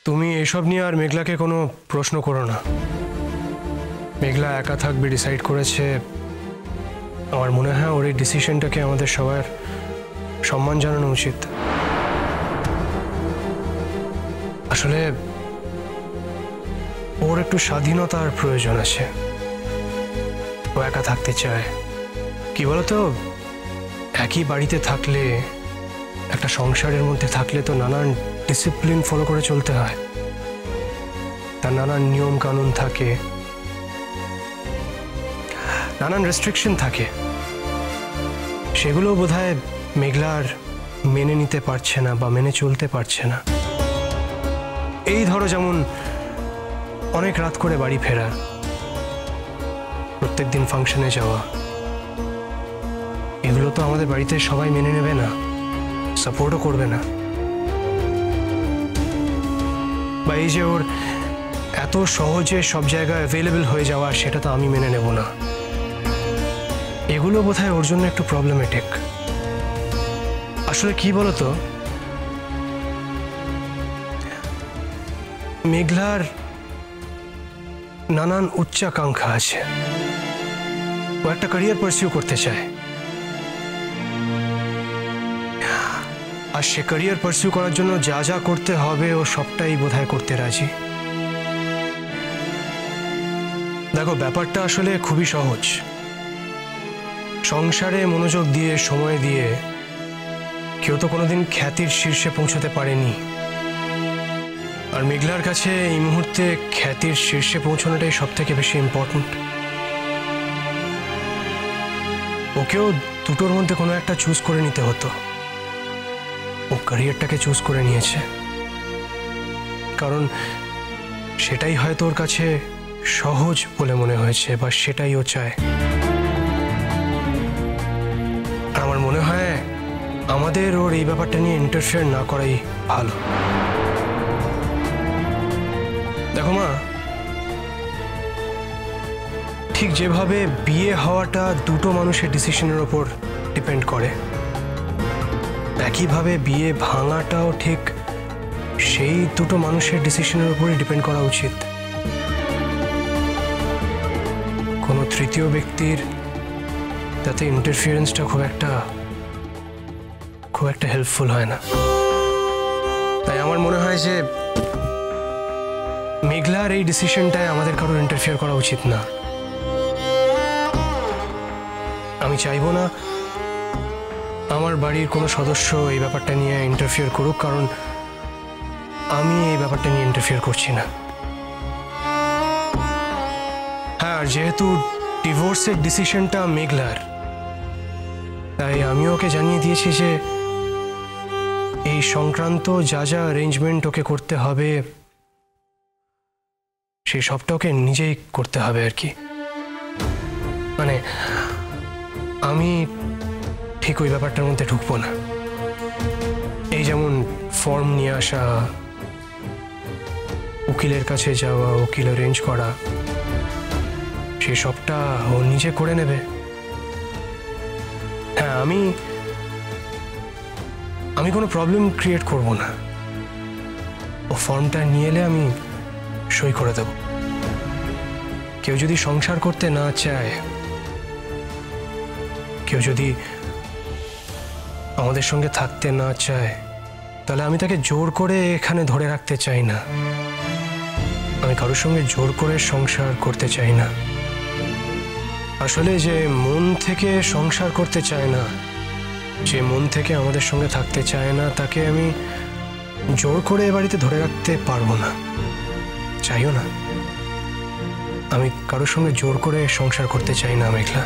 তুমি এসব নিয়ে আর মেঘলাকে কোনো প্রশ্ন করো না। মেঘলা একা থাকবে ডিসাইড করেছে। আমার মনে হয় ওর এই ডিসিশনটাকে আমাদের সবার সম্মান জানানো উচিত। আসলে ওর একটু স্বাধীনতার প্রয়োজন আছে। ও একা থাকতে চায়। কি বলতো, একই বাড়িতে থাকলে, একটা সংসারের মধ্যে থাকলে তো নানান ডিসিপ্লিন ফলো করে চলতে হয়, তার নানান নিয়ম কানুন থাকে, নানান রেস্ট্রিকশন থাকে। সেগুলো বোধহয় মেঘলার মেনে নিতে পারছে না বা মেনে চলতে পারছে না। এই ধরো, যেমন অনেক রাত করে বাড়ি ফেরা, প্রত্যেক দিন ফাংশনে যাওয়া, এগুলো তো আমাদের বাড়িতে সবাই মেনে নেবে না, সাপোর্টও করবে না। বা এই যে ওর এত সহজে সব জায়গায় অ্যাভেলেবল হয়ে যাওয়া, সেটা তো আমি মেনে নেব না। এগুলো বোধহয় ওর জন্য একটু প্রবলেমেটিক। আসলে কি বলতো, মেঘলার নানান উচ্চাকাঙ্ক্ষা আছে। ও একটা ক্যারিয়ার পারসিউ করতে চায়, আর সে ক্যারিয়ার পারসিউ করার জন্য যা যা করতে হবে ও সবটাই বোধহয় করতে রাজি। দেখো, ব্যাপারটা আসলে খুবই সহজ। সংসারে মনোযোগ দিয়ে, সময় দিয়ে কেউ তো কোনোদিন খ্যাতির শীর্ষে পৌঁছতে পারেনি। আর মেঘলার কাছে এই মুহূর্তে খ্যাতির শীর্ষে পৌঁছানোটাই সব থেকে বেশি ইম্পর্টেন্ট। ওকেও দুটোর মধ্যে কোনো একটা চুজ করে নিতে হতো। ও ক্যারিয়ারটাকে চুজ করে নিয়েছে, কারণ সেটাই হয়তো ওর কাছে সহজ বলে মনে হয়েছে, বা সেটাই ও চায়। আমার মনে হয় আমাদের ওর এই ব্যাপারটা নিয়ে ইন্টারফেয়ার না করাই ভালো। দেখো মা, ঠিক যেভাবে বিয়ে হওয়াটা দুটো মানুষের ডিসিশনের ওপর ডিপেন্ড করে, একইভাবে বিয়ে ভাঙাটাও ঠিক সেই দুটো মানুষের ডিসিশনের উপরই ডিপেন্ড করা উচিত। কোনো তৃতীয় ব্যক্তির তাতে ইন্টারফিয়ারেন্সটা খুব একটা হেল্পফুল হয় না। তাই আমার মনে হয় যে মেঘলার এই ডিসিশনটায় আমাদের কারোর ইন্টারফিয়ার করা উচিত না। আমি চাইবো না আমার বাড়ির কোনো সদস্য এই ব্যাপারটা নিয়ে ইন্টারফিয়ার করুক, কারণ আমি এই ব্যাপারটা নিয়ে ইন্টারফিয়ার করছি না। হ্যাঁ, আর যেহেতু ডিভোর্সের ডিসিশনটা মেঘলার, তাই আমি ওকে জানিয়ে দিয়েছি যে এই সংক্রান্ত যা যা অ্যারেঞ্জমেন্ট ওকে করতে হবে, সেই সবটা ওকে নিজেই করতে হবে আর কি। মানে আমি ঠিক ওই ব্যাপারটার মধ্যে ঢুকবো না। এই যেমন ফর্ম নিয়ে আসা, উকিলের কাছে যাওয়া, উকিল অ্যারেঞ্জ করা, সেই সবটা ও নিজে করে নেবে। হ্যাঁ, আমি কোনো প্রবলেম ক্রিয়েট করব না। ও ফর্মটা নিয়ে এলে আমি সই করে দেব। কেউ যদি সংসার করতে না চায়, কেউ যদি আমাদের সঙ্গে থাকতে না চায়, তাহলে আমি তাকে জোর করে এখানে ধরে রাখতে চাই না। আমি কারোর সঙ্গে জোর করে সংসার করতে চাই না। আসলে যে মন থেকে সংসার করতে চায় না, যে মন থেকে আমাদের সঙ্গে থাকতে চায় না, তাকে আমি জোর করে এ বাড়িতে ধরে রাখতে পারবো না, চাইও না। আমি কারোর সঙ্গে জোর করে সংসার করতে চাই না মেঘলা।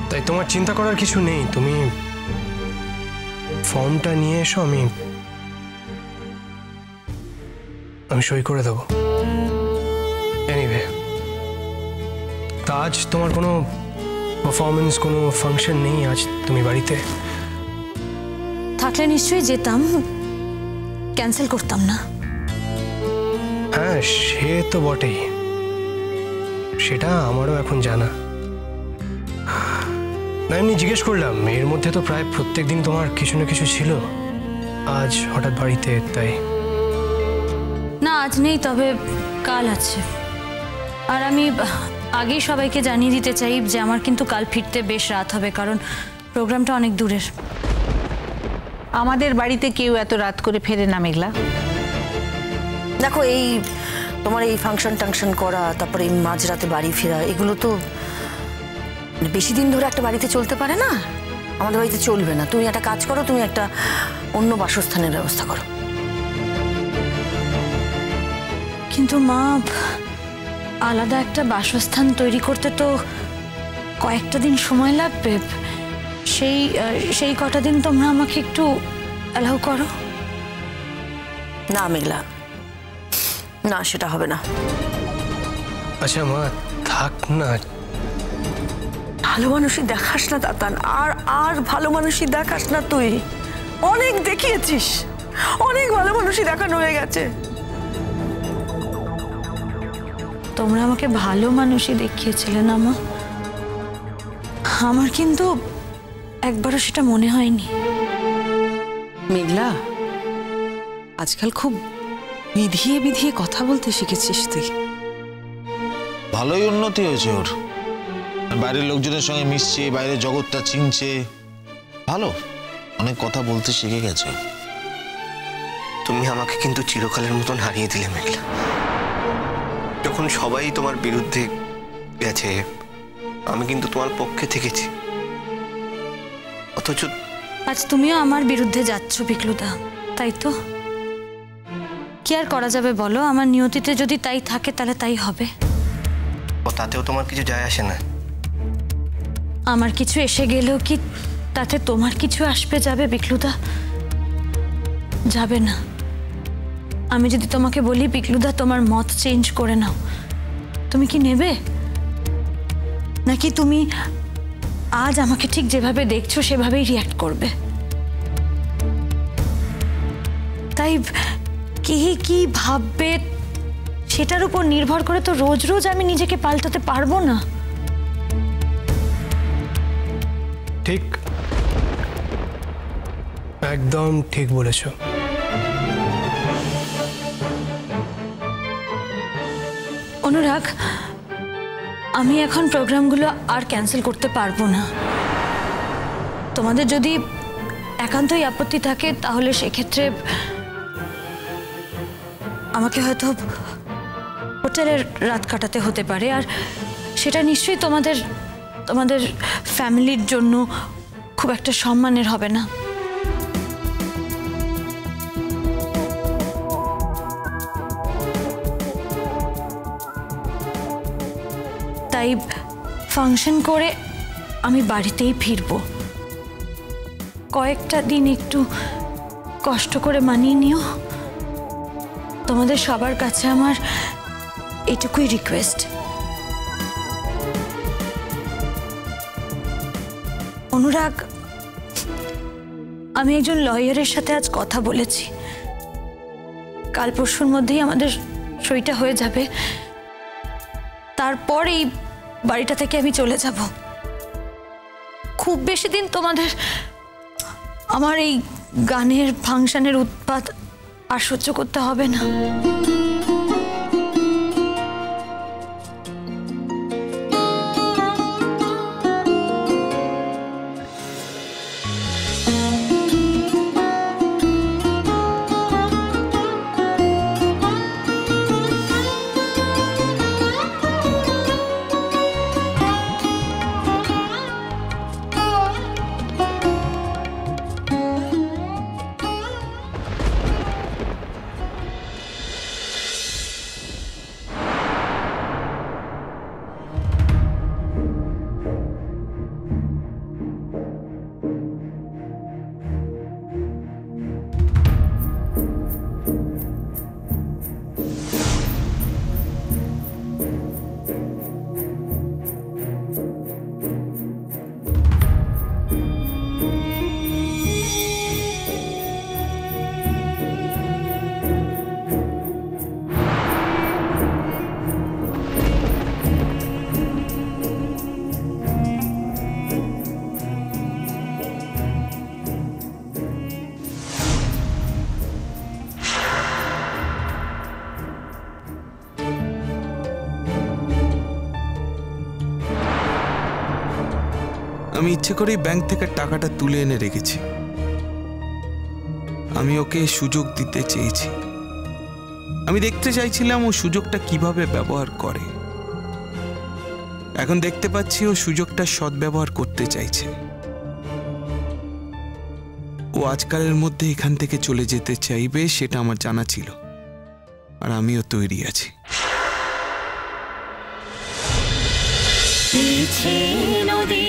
তাই তোমার চিন্তা করার কিছু নেই। তুমি ফর্মটা নিয়ে এসো, আমি সই করে দেবো। এনিওয়ে, তা আজ তোমার কোনো পারফরমেন্স, কোনো ফাংশন নেই আজ তুমি বাড়িতে? থাকলে নিশ্চয়ই যেতাম, ক্যান্সেল করতাম না। হ্যাঁ, সে তো বটেই, সেটা আমারও এখন জানা। না, এমনি জিজ্ঞেস করলাম। এর মধ্যে তো প্রায় প্রত্যেক দিন তোমার কিছু না কিছু ছিল, আজ হঠাৎ বাড়িতে, তাই। আজ নেই, তবে কাল আছে। আর আমি আগেই সবাইকে জানিয়ে দিতে চাই যে আমার কিন্তু কাল ফিরতে বেশ রাত হবে, কারণ প্রোগ্রামটা অনেক দূরের। আমাদের বাড়িতে কেউ এত রাত করে ফেরে না মেঘলা। দেখো, এই তোমার এই ফাংশন টাংশন করা, তারপরে এই মাঝরাতে বাড়ি ফেরা, এগুলো তো বেশি দিন ধরে একটা বাড়িতে চলতে পারে না। আমাদের বাড়িতে চলবে না। তুমি একটা কাজ করো, তুমি একটা অন্য বাসস্থানের ব্যবস্থা করো। কিন্তু মা, আলাদা একটা বাসস্থান তৈরি করতে তো কয়েকটা দিন সময় লাগবে। সেই কটা দিন তোমরা আমাকে একটু অ্যালাউ করো। না মেঘলা, না, সেটা হবে না। আচ্ছা মা, থাক না। ভালো মানুষই দেখাস না তাতান, আর আর ভালো মানুষই দেখাস না। তুই অনেক দেখিয়েছিস, অনেক ভালো মানুষই দেখানো হয়ে গেছে। তোমরা আমাকে ভালো মানুষই দেখিয়েছিলে না মা? আমার কিন্তু একবারও সেটা মনে হয়নি। মেঘলা, আজকাল খুব বিধিয়ে বিধিয়ে কথা বলতে শিখেছিস তুই। ভালোই উন্নতি হয়েছে ওর। বাইরের লোকজনের সঙ্গে মিশছে, বাইরের জগৎটা চিনছে, ভালো, অনেক কথা বলতে শিখে গেছে। তুমি আমাকে কিন্তু চিরকালের মতন হারিয়ে দিলে মেঘলা। যখন সবাই তোমার বিরুদ্ধে গেছে, আমি কিন্তু তোমার পক্ষে থেকেছি। অথচ আজ তুমিও আমার বিরুদ্ধে যাচ্ছ পিকলুদা, তাই তো? কি আর করা যাবে বলো? আমার নিয়তিতে যদি তাই থাকে তাহলে তাই হবে। তাতেও তোমার কিছু যায় আসে না। আমার কিছু এসে গেলেও কি তাতে তোমার কিছু আসবে যাবে পিকলুদা? যাবে না। আমি যদি তোমাকে বলি পিকলুদা তোমার মত চেঞ্জ করে নাও, তুমি কি নেবে? নাকি তুমি আজ আমাকে ঠিক যেভাবে দেখছো সেভাবেই রিয়াক্ট করবে? তাই কে কি ভাববে সেটার উপর নির্ভর করে তো রোজ রোজ আমি নিজেকে পাল্টাতে পারবো না। ঠিক, একদম ঠিক বলেছ। অনুরাগ, আমি এখন প্রোগ্রামগুলো আর ক্যান্সেল করতে পারবো না। তোমাদের যদি একান্তই আপত্তি থাকে তাহলে সেক্ষেত্রে আমাকে হয়তো হোটেলের রাত কাটাতে হতে পারে, আর সেটা নিশ্চয়ই তোমাদের ফ্যামিলির জন্য খুব একটা সম্মানের হবে না। তাই ফাংশন করে আমি বাড়িতেই ফিরবো। কয়েকটা দিন একটু কষ্ট করে মানিয়ে নিও। তোমাদের সবার কাছে আমার এটুকুই রিকোয়েস্ট। অনুরাগ, আমি একজন লয়ারের সাথে আজ কথা বলেছি। কাল পরশুর মধ্যেই আমাদের সইটা হয়ে যাবে। তারপর এই বাড়িটা থেকে আমি চলে যাব। খুব বেশি দিন তোমাদের আমার এই গানের ফাংশনের উৎপাত আর সহ্য করতে হবে না। আমি ইচ্ছে করেই ব্যাংক থেকে টাকাটা তুলে এনে রেখেছি। আমি ওকে সুযোগ দিতে চেয়েছি। আমি দেখতে চাইছিলাম ও সুযোগটা কিভাবে ব্যবহার করে। এখন দেখতে পাচ্ছি ও সুযোগটা সদ্ব্যবহার করতে চাইছে। ও আজকালের মধ্যে এখান থেকে চলে যেতে চাইবে, সেটা আমার জানা ছিল, আর আমিও তৈরি আছি। নদী